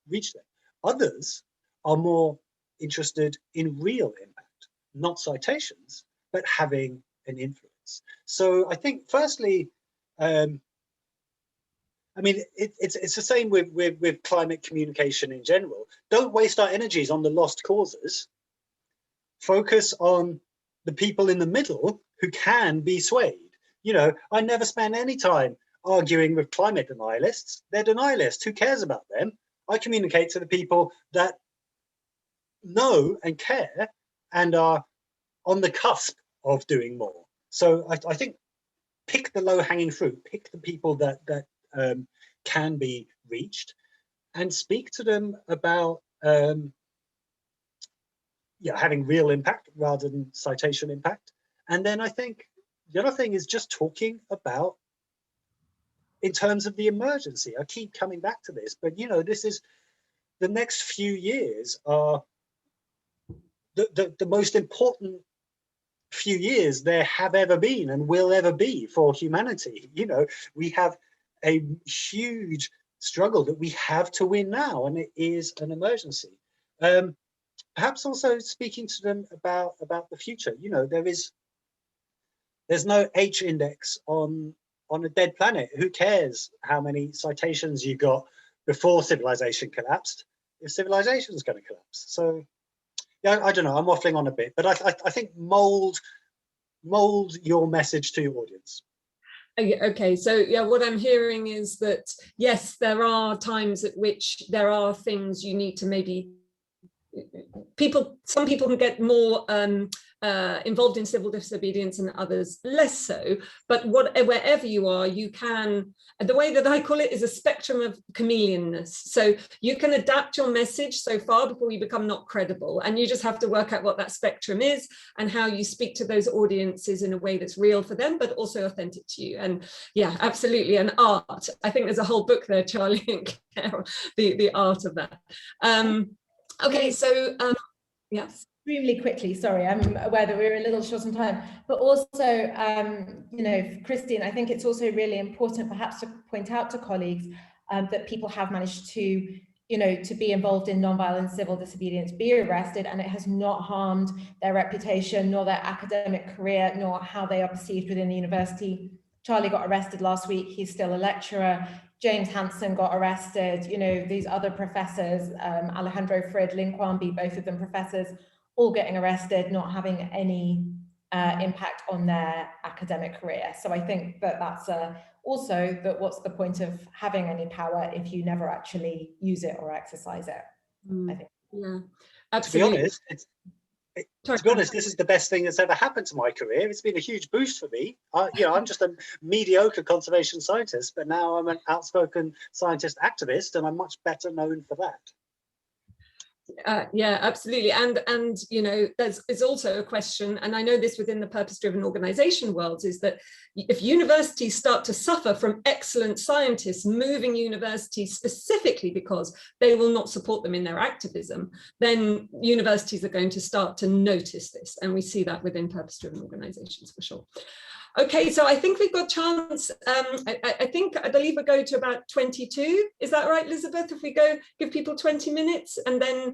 reach them. Others are more interested in real impact, not citations, but having an influence. So I think, firstly, I mean, it's the same with climate communication in general. Don't waste our energies on the lost causes. Focus on the people in the middle who can be swayed. You know, I never spend any time arguing with climate denialists. They're denialists. Who cares about them? I communicate to the people that know and care and are on the cusp of doing more. So I think pick the low-hanging fruit, pick the people that can be reached, and speak to them about having real impact rather than citation impact. And then I think the other thing is just talking about, in terms of the emergency. I keep coming back to this, but you know, this is the next few years are the most important few years there have ever been and will ever be for humanity. You know, we have a huge struggle that we have to win now, and it is an emergency. Perhaps also speaking to them about the future. You know, there's no H index on a dead planet. Who cares how many citations you got before civilization collapsed if civilization is going to collapse? So yeah, I don't know, I'm waffling on a bit, but I think mold your message to your audience. Okay, so yeah, what I'm hearing is that yes, there are times at which there are things you need to maybe some people can get more involved in civil disobedience and others less so, but wherever you are, you can, the way that I call it is a spectrum of chameleonness. So you can adapt your message so far before you become not credible, and you just have to work out what that spectrum is and how you speak to those audiences in a way that's real for them, but also authentic to you. And yeah, absolutely. And art, I think there's a whole book there, Charlie and Carol, the art of that. Okay, so yes. Extremely quickly, sorry, I'm aware that we're a little short on time, but also, you know, Christine, I think it's also really important perhaps to point out to colleagues that people have managed to, you know, to be involved in non-violent civil disobedience, be arrested, and it has not harmed their reputation, nor their academic career, nor how they are perceived within the university. Charlie got arrested last week, he's still a lecturer. James Hansen got arrested, you know, these other professors, Alejandro Frid, Lin Kwambi, both of them professors, all getting arrested, not having any impact on their academic career. So I think that that's also that what's the point of having any power if you never actually use it or exercise it? I think. Yeah, absolutely. To be honest, this is the best thing that's ever happened to my career. It's been a huge boost for me. You know, I'm just a mediocre conservation scientist, but now I'm an outspoken scientist activist, and I'm much better known for that. Yeah, absolutely. And you know, there's also a question, and I know this within the purpose-driven organization world, is that if universities start to suffer from excellent scientists moving universities specifically because they will not support them in their activism, then universities are going to start to notice this. And we see that within purpose-driven organizations for sure. Okay, so I think we've got chance. I believe we go to about 22. Is that right, Elizabeth? If we go, give people 20 minutes, and then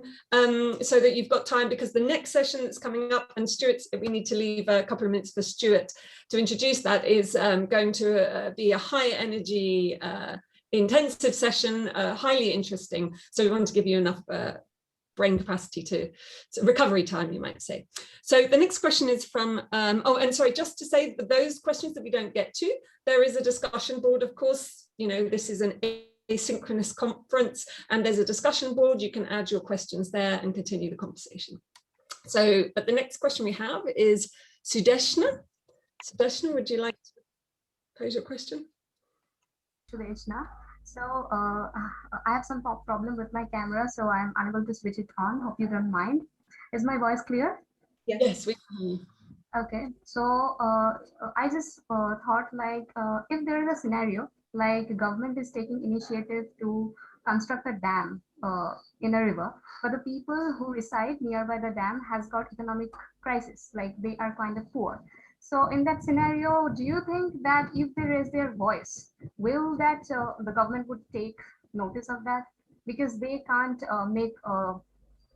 so that you've got time, because the next session that's coming up, and Stuart, we need to leave a couple of minutes for Stuart to introduce that, is going to be a high energy, intensive session, highly interesting. So we want to give you enough brain capacity to recovery time, you might say. So the next question is from, oh, and sorry, just to say that those questions that we don't get to, there is a discussion board, of course. You know, this is an asynchronous conference, and there's a discussion board. You can add your questions there and continue the conversation. So, but the next question we have is Sudeshna. Sudeshna, would you like to pose your question? Sudeshna. So I have some problem with my camera, so I'm unable to switch it on. Hope you don't mind. Is my voice clear? Yes, we can. Okay, so I just thought, like, if there is a scenario like government is taking initiative to construct a dam in a river, but the people who reside nearby the dam has got economic crisis, like they are kind of poor. So in that scenario, do you think that if they raise their voice, will that the government would take notice of that? Because they can't make a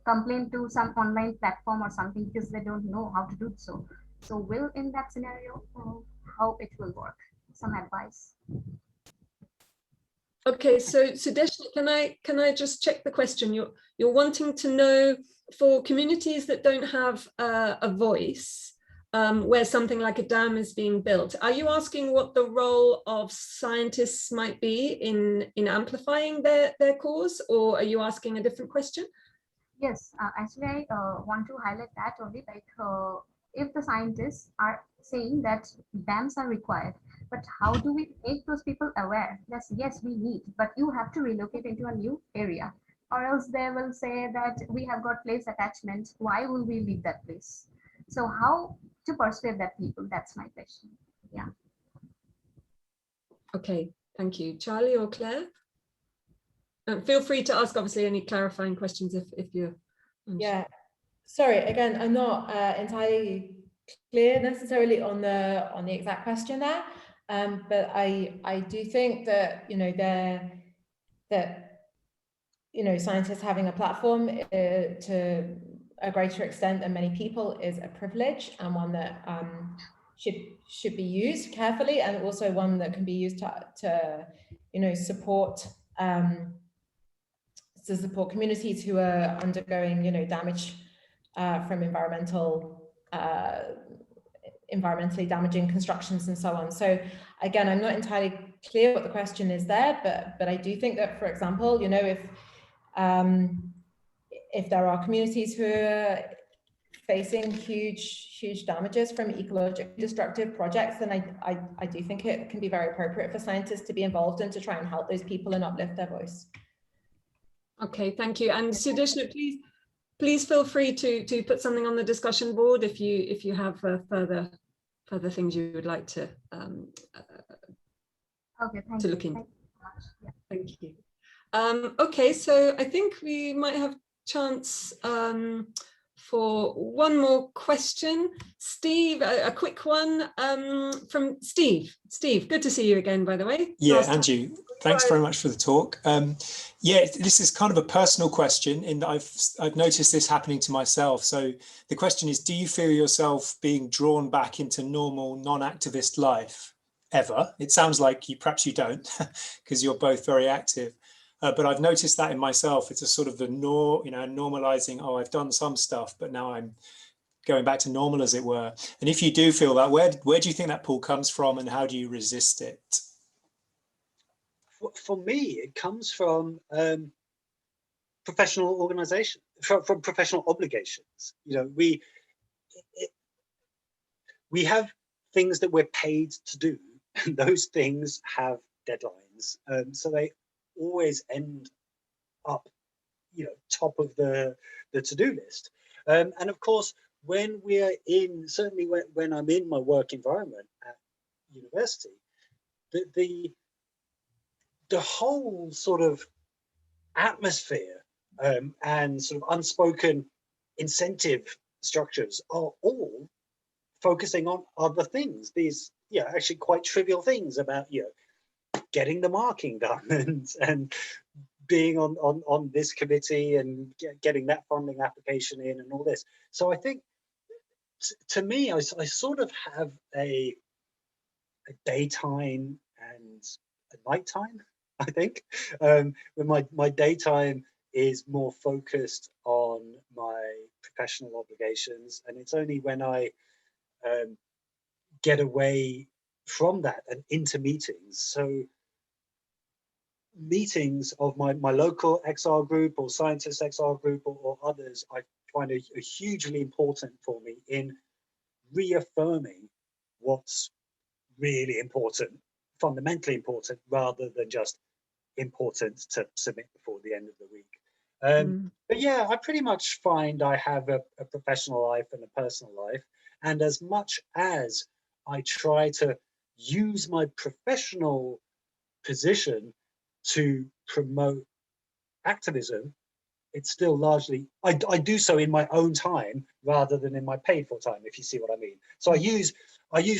complaint to some online platform or something because they don't know how to do so. So will in that scenario, how it will work? Some advice. Okay, so Sudeshna, can I just check the question? You're wanting to know, for communities that don't have a voice, where something like a dam is being built, are you asking what the role of scientists might be in amplifying their cause, or are you asking a different question? Yes, actually I want to highlight that only, like if the scientists are saying that dams are required, but how do we make those people aware that yes, we need, but you have to relocate into a new area, or else they will say that we have got place attachment, why will we leave that place? So how to persuade that people? That's my question. Yeah. Okay, thank you. Charlie or Claire? Feel free to ask, obviously, any clarifying questions if you're unsure. Yeah, sorry, again, I'm not entirely clear necessarily on the exact question there, but I do think that, you know, that scientists having a platform to a greater extent than many people is a privilege, and one that should be used carefully, and also one that can be used to support communities who are undergoing damage from environmentally damaging constructions and so on. So again, I'm not entirely clear what the question is there, but I do think that, for example, if there are communities who are facing huge damages from ecologically destructive projects, then I do think it can be very appropriate for scientists to be involved and to try and help those people and uplift their voice. Okay, thank you. And Sudeshna, please feel free to put something on the discussion board if you have further things you would like to look into. Thank you. Okay, so I think we might have chance for one more question. Steve, a quick one from Steve. Steve, good to see you again, by the way. Yeah, and you. Thanks very much for the talk. Yeah, this is kind of a personal question in that I've noticed this happening to myself. So the question is, do you feel yourself being drawn back into normal non-activist life ever? It sounds like perhaps you don't, because you're both very active. But I've noticed that in myself. It's a sort of normalizing, oh, I've done some stuff, but now I'm going back to normal, as it were. And if you do feel that, where do you think that pull comes from, and how do you resist it? For me, it comes from professional organization, from professional obligations. We have things that we're paid to do, and those things have deadlines. So they always end up, top of the to-do list. And of course, when we're certainly when I'm in my work environment at university, the whole sort of atmosphere and sort of unspoken incentive structures are all focusing on other things. These, actually quite trivial things about, getting the marking done and being on this committee and getting that funding application in and all this. So I think, to me, I sort of have a daytime and a nighttime. I think when my daytime is more focused on my professional obligations, and it's only when I get away from that and into meetings. So meetings of my local XR group or scientist XR group or others, I find are hugely important for me in reaffirming what's really important, fundamentally important, rather than just important to submit before the end of the week. But yeah, I pretty much find I have a professional life and a personal life. And as much as I try to use my professional position to promote activism, it's still largely, I do so in my own time rather than in my paid for time, if you see what I mean. So I use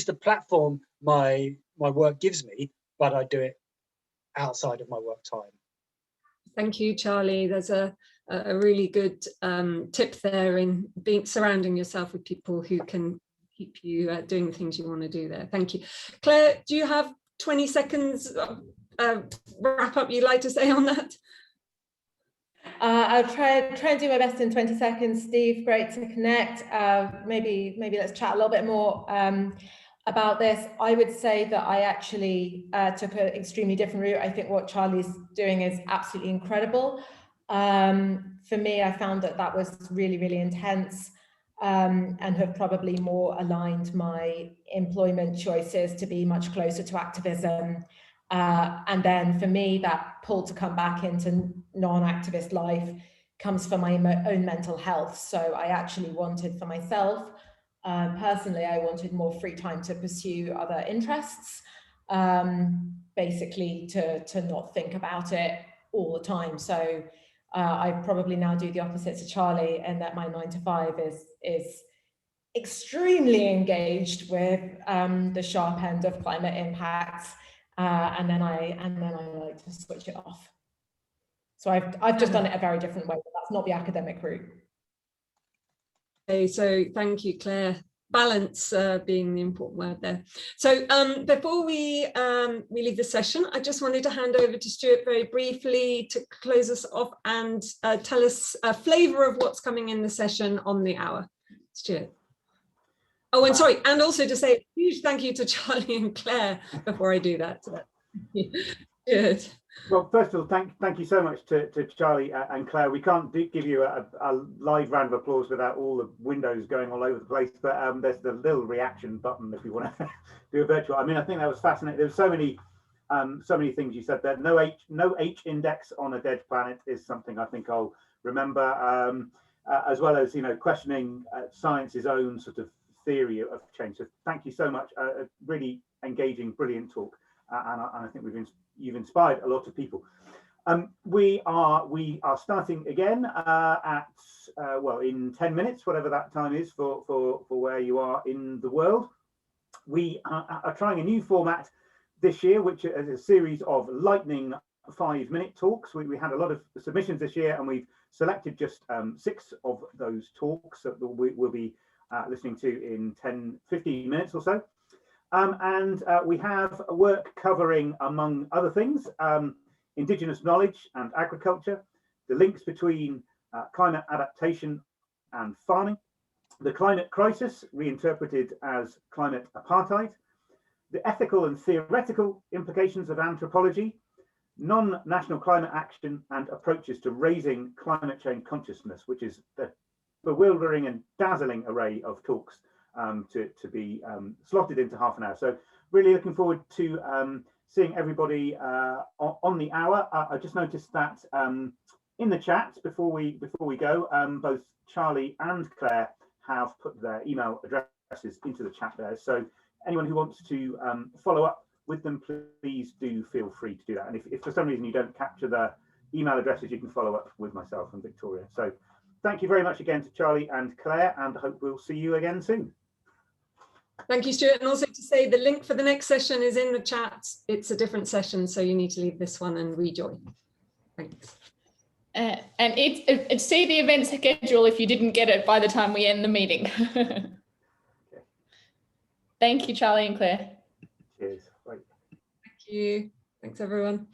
the platform my work gives me, but I do it outside of my work time. Thank you, Charlie. There's a really good tip there in surrounding yourself with people who can keep you doing the things you want to do there. Thank you. Claire, do you have 20 seconds wrap up you'd like to say on that? I'll try and do my best in 20 seconds. Steve, great to connect. Maybe let's chat a little bit more about this. I would say that I actually took an extremely different route. I think what Charlie's doing is absolutely incredible. For me, I found that was really, really intense, and have probably more aligned my employment choices to be much closer to activism. And then for me, that pull to come back into non-activist life comes from my own mental health. So I actually wanted for myself, personally, I wanted more free time to pursue other interests, basically to not think about it all the time. So I probably now do the opposite to Charlie, and that my 9 to 5 is extremely engaged with the sharp end of climate impacts. And then I like to switch it off. So I've just done it a very different way, but that's not the academic route. Okay, so thank you, Claire. Balance being the important word there. So before we leave the session, I just wanted to hand over to Stuart very briefly to close us off and tell us a flavour of what's coming in the session on the hour. Stuart. Oh, and sorry, and also to say a huge thank you to Charlie and Claire before I do that. Good. Well, first of all, thank you so much to Charlie and Claire. We can't give you a live round of applause without all the windows going all over the place, but there's the little reaction button if you want to do a virtual. I mean, I think that was fascinating. There were so many things you said there. No H index on a dead planet is something I think I'll remember, as well as, you know, questioning science's own sort of theory of change. So thank you so much. A really engaging, brilliant talk, and I think you've inspired a lot of people. We are starting again at well, in 10 minutes, whatever that time is for where you are in the world. We are trying a new format this year, which is a series of lightning 5-minute talks. We had a lot of submissions this year, and we've selected just 6 of those talks that we'll be listening to in 10-15 minutes or so. We have work covering, among other things, Indigenous knowledge and agriculture, the links between climate adaptation and farming, the climate crisis reinterpreted as climate apartheid, the ethical and theoretical implications of anthropology, non-national climate action and approaches to raising climate change consciousness, which is the bewildering and dazzling array of talks to be slotted into half an hour. So really looking forward to seeing everybody on the hour. I just noticed that in the chat before we go, both Charlie and Claire have put their email addresses into the chat there. So anyone who wants to follow up with them, please do feel free to do that. And if for some reason you don't capture the email addresses, you can follow up with myself and Victoria. So thank you very much again to Charlie and Claire, and I hope we'll see you again soon. Thank you, Stuart. And also to say the link for the next session is in the chat. It's a different session, so you need to leave this one and rejoin. Thanks. And see the event schedule if you didn't get it by the time we end the meeting. Okay. Thank you, Charlie and Claire. Cheers. Bye. Thank you. Thanks, everyone.